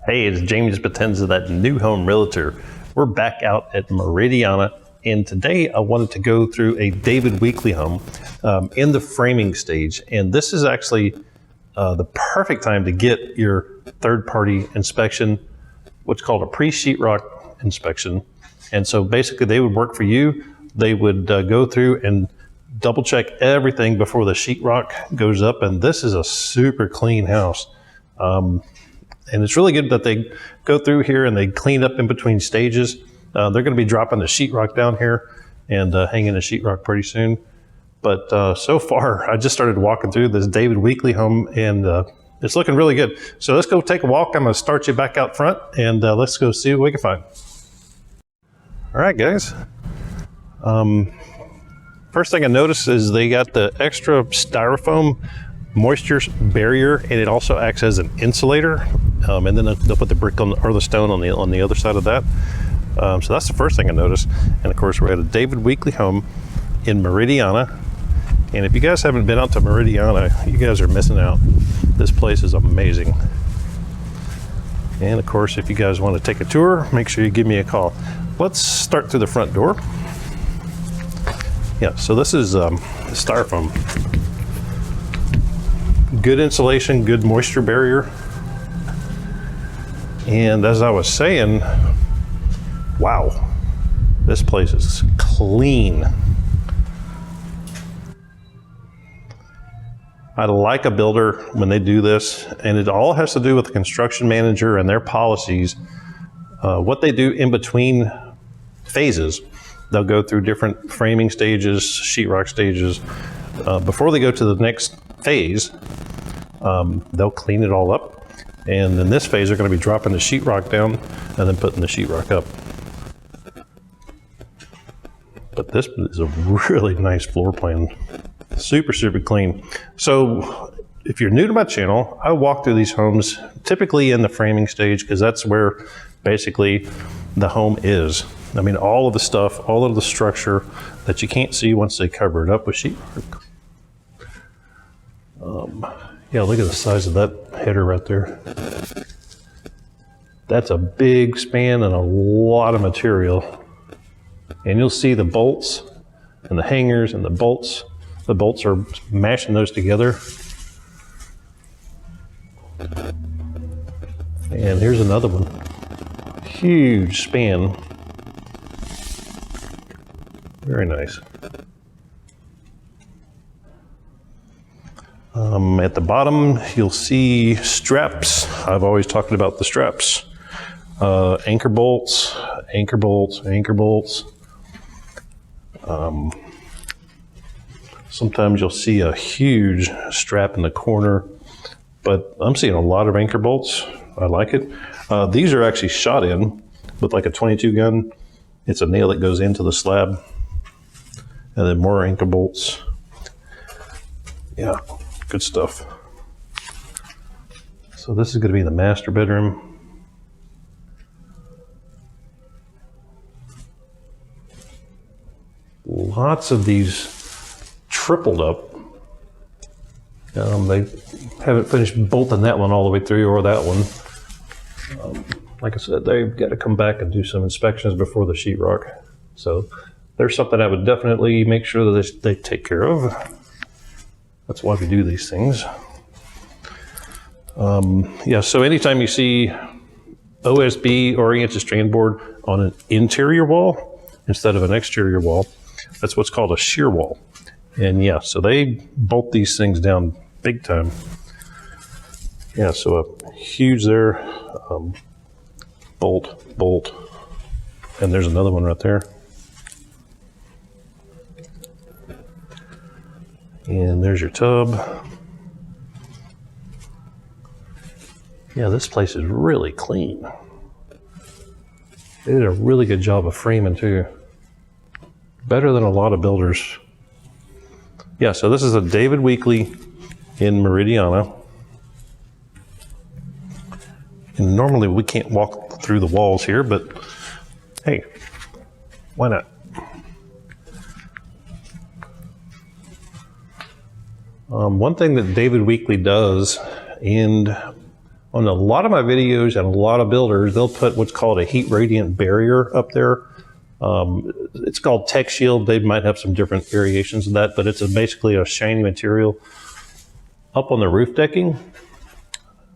Hey, it's James Potenza, that new home realtor. We're back out at Meridiana, and today I wanted to go through a David Weekley home in the framing stage. And this is actually the perfect time to get your third-party inspection, what's called a pre-sheetrock inspection. And so basically they would work for you. They would go through and double check everything before the sheetrock goes up. And this is a super clean house. And it's really good that they go through here and they clean up in between stages. They're going to be dropping the sheetrock down here and hanging the sheetrock pretty soon. But so far, I just started walking through this David Weekley home, and it's looking really good. So let's go take a walk. I'm going to start you back out front, and let's go see what we can find. All right, guys. First thing I noticed is they got the extra styrofoam moisture barrier, and it also acts as an insulator. And then they'll put the brick on or the stone on the other side of that. So that's the first thing I noticed. And of course, we're at a David Weekley home in Meridiana. And if you guys haven't been out to Meridiana, you guys are missing out. This place is amazing. And of course, if you guys want to take a tour, make sure you give me a call. Let's start through the front door. Yeah, so this is styrofoam. Good insulation, good moisture barrier. And as I was saying, wow, this place is clean. I like a builder when they do this, and it all has to do with the construction manager and their policies. What they do in between phases, they'll go through different framing stages, sheetrock stages. Before they go to the next phase, they'll clean it all up. And in this phase, they're going to be dropping the sheetrock down and then putting the sheetrock up. But this is a really nice floor plan. Super, super clean. So if you're new to my channel, I walk through these homes typically in the framing stage because that's where basically the home is. I mean, all of the stuff, all of the structure that you can't see once they cover it up with sheetrock. Yeah, look at the size of that header right there. That's a big span and a lot of material. And you'll see the bolts and the hangers and the bolts. The bolts are mashing those together. And here's another one. Huge span. Very nice. At the bottom, you'll see straps. I've always talked about the straps. Anchor bolts, anchor bolts, anchor bolts. Sometimes you'll see a huge strap in the corner, but I'm seeing a lot of anchor bolts. I like it. These are actually shot in with like a 22 gun. It's a nail that goes into the slab. And then more anchor bolts. Yeah. Good stuff. So this is going to be the master bedroom. Lots of these tripled up. They haven't finished bolting that one all the way through or that one. Like I said, they've got to come back and do some inspections before the sheetrock. So there's something I would definitely make sure that they take care of. That's why we do these things. Yeah, so anytime you see OSB, oriented strand board, on an interior wall instead of an exterior wall, that's what's called a shear wall. And yeah, so they bolt these things down big time. Yeah, so a huge there, bolt, and there's another one right there. And there's your tub. Yeah, this place is really clean. They did a really good job of framing too. Better than a lot of builders. Yeah, so this is a David Weekley in Meridiana. And normally we can't walk through the walls here, but hey, why not? One thing that David Weekley does, and On a lot of my videos and a lot of builders, they'll put what's called a heat radiant barrier up there. It's called Tech Shield. They might have some different variations of that, but it's basically a shiny material up on the roof decking.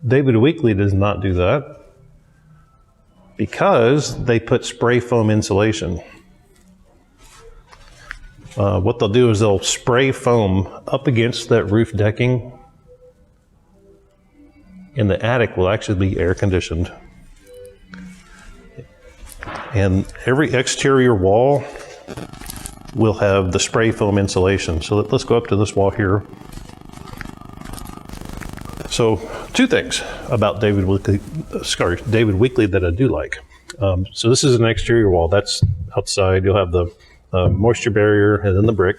David Weekley does not do that because they put spray foam insulation. What they'll do is they'll spray foam up against that roof decking, and the attic will actually be air conditioned. And every exterior wall will have the spray foam insulation. So let's go up to this wall here. So two things about David Weekley that I do like. So this is an exterior wall. That's outside. You'll have the moisture barrier and then the brick.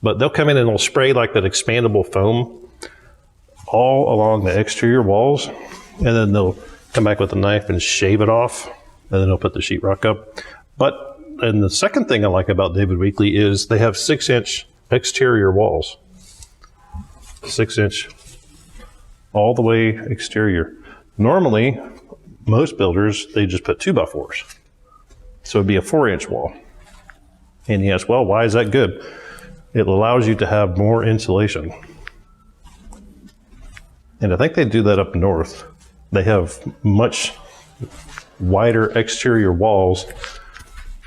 But they'll come in and they'll spray like that expandable foam all along the exterior walls. And then they'll come back with a knife and shave it off. And then they'll put the sheetrock up. And the second thing I like about David Weekley is they have 6-inch exterior walls. 6-inch all the way exterior. Normally, most builders, they just put 2x4s. So it'd be a 4-inch wall. And you ask, well, why is that good? It allows you to have more insulation. And I think they do that up north. They have much wider exterior walls,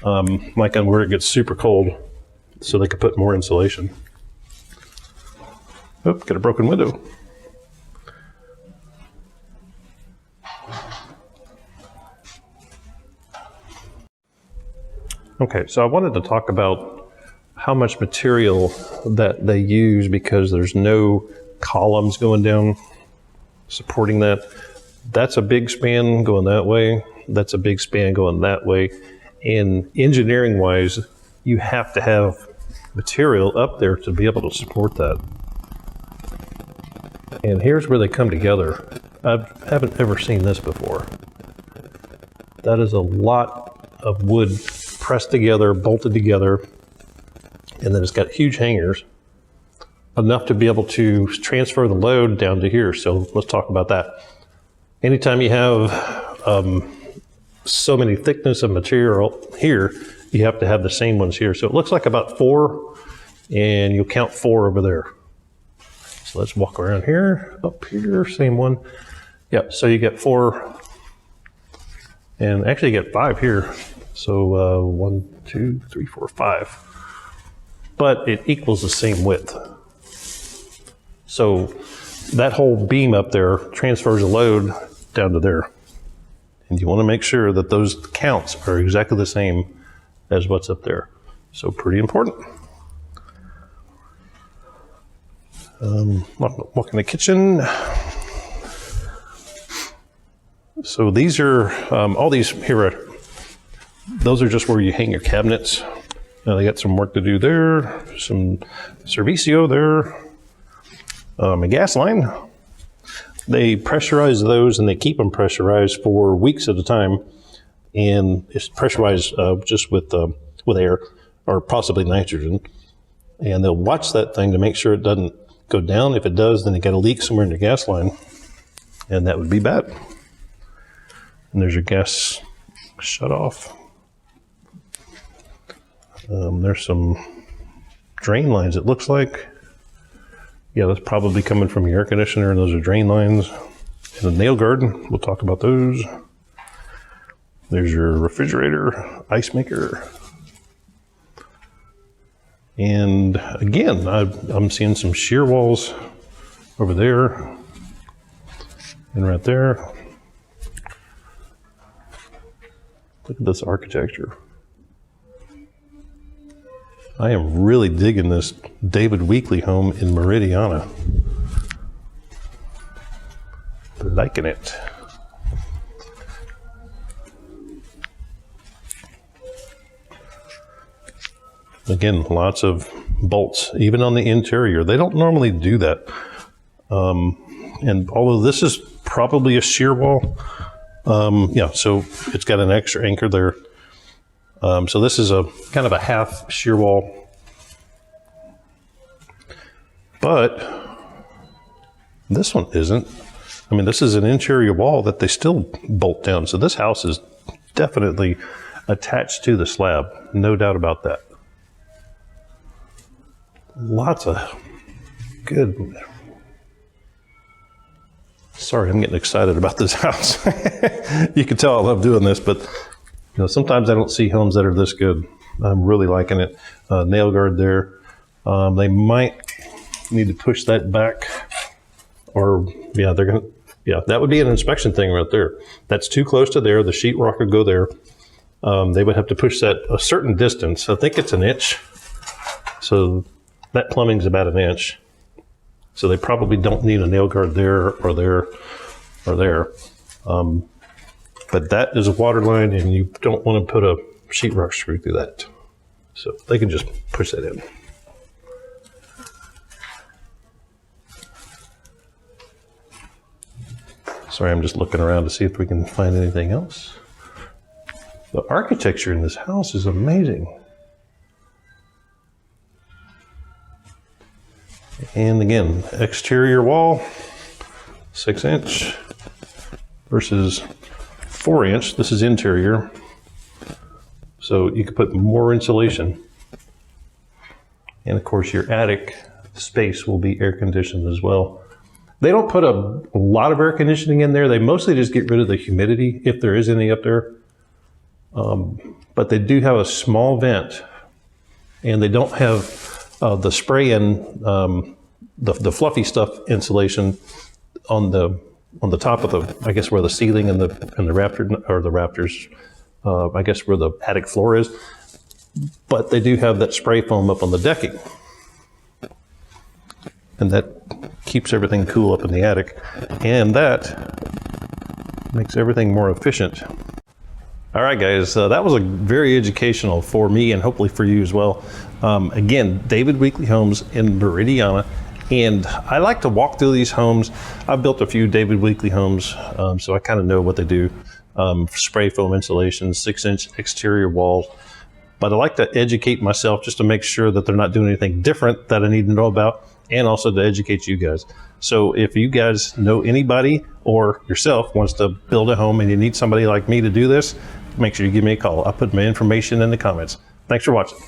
like on where it gets super cold, so they could put more insulation. Oh, got a broken window. Okay, so I wanted to talk about how much material that they use, because there's no columns going down supporting that. That's a big span going that way. That's a big span going that way. And engineering wise, you have to have material up there to be able to support that. And here's where they come together. I haven't ever seen this before. That is a lot of wood pressed together, bolted together, and then it's got huge hangers, enough to be able to transfer the load down to here. So let's talk about that. Anytime you have so many thickness of material here, you have to have the same ones here. So it looks like about 4, and you'll count 4 over there. So let's walk around here, up here, same one. Yep, so you get 4, and actually you get 5 here. So 1, 2, 3, 4, 5. But it equals the same width. So that whole beam up there transfers a load down to there. And you want to make sure that those counts are exactly the same as what's up there. So pretty important. Walk in the kitchen. So these are, all these here, those are just where you hang your cabinets. They got some work to do there, some servicio there, a gas line. They pressurize those, and they keep them pressurized for weeks at a time. And it's pressurized just with air or possibly nitrogen. And they'll watch that thing to make sure it doesn't go down. If it does, then it got a leak somewhere in the gas line, and that would be bad. And there's your gas shut off. There's some drain lines, it looks like. Yeah, that's probably coming from your air conditioner, and those are drain lines. And the nail guard, we'll talk about those. There's your refrigerator, ice maker. And again, I'm seeing some shear walls over there and right there. Look at this architecture. I am really digging this David Weekley home in Meridiana. Liking it. Again, lots of bolts, even on the interior. They don't normally do that. And although this is probably a shear wall, yeah, so it's got an extra anchor there. So this is a kind of a half shear wall, but this one isn't. I mean, this is an interior wall that they still bolt down. So this house is definitely attached to the slab. No doubt about that. Lots of good. Sorry, I'm getting excited about this house. You can tell I love doing this, but sometimes I don't see homes that are this good. I'm really liking it. Nail guard there. They might need to push that back, or yeah, that would be an inspection thing right there. That's too close to there. The sheetrock would go there. They would have to push that a certain distance. I think it's an inch. So that plumbing's about an inch. So they probably don't need a nail guard there or there or there. But that is a water line, and you don't want to put a sheetrock screw through that. So they can just push that in. Sorry, I'm just looking around to see if we can find anything else. The architecture in this house is amazing. And again, exterior wall, 6-inch versus 4-inch. This is interior. So you could put more insulation. And of course your attic space will be air conditioned as well. They don't put a lot of air conditioning in there. They mostly just get rid of the humidity, if there is any up there. But they do have a small vent, and they don't have the spray-in, the fluffy stuff insulation on the top of the, I guess where the ceiling and the rafters, I guess where the attic floor is. But they do have that spray foam up on the decking, and that keeps everything cool up in the attic, and that makes everything more efficient. All right, guys, that was a very educational for me and hopefully for you as well. Again, David Weekley Homes in Meridiana, and I like to walk through these homes. I've built a few David Weekley homes, so I kind of know what they do. Spray foam insulation, 6-inch exterior walls. But I like to educate myself just to make sure that they're not doing anything different that I need to know about, and also to educate you guys. So if you guys know anybody or yourself wants to build a home and you need somebody like me to do this, make sure you give me a call. I'll put my information in the comments. Thanks for watching.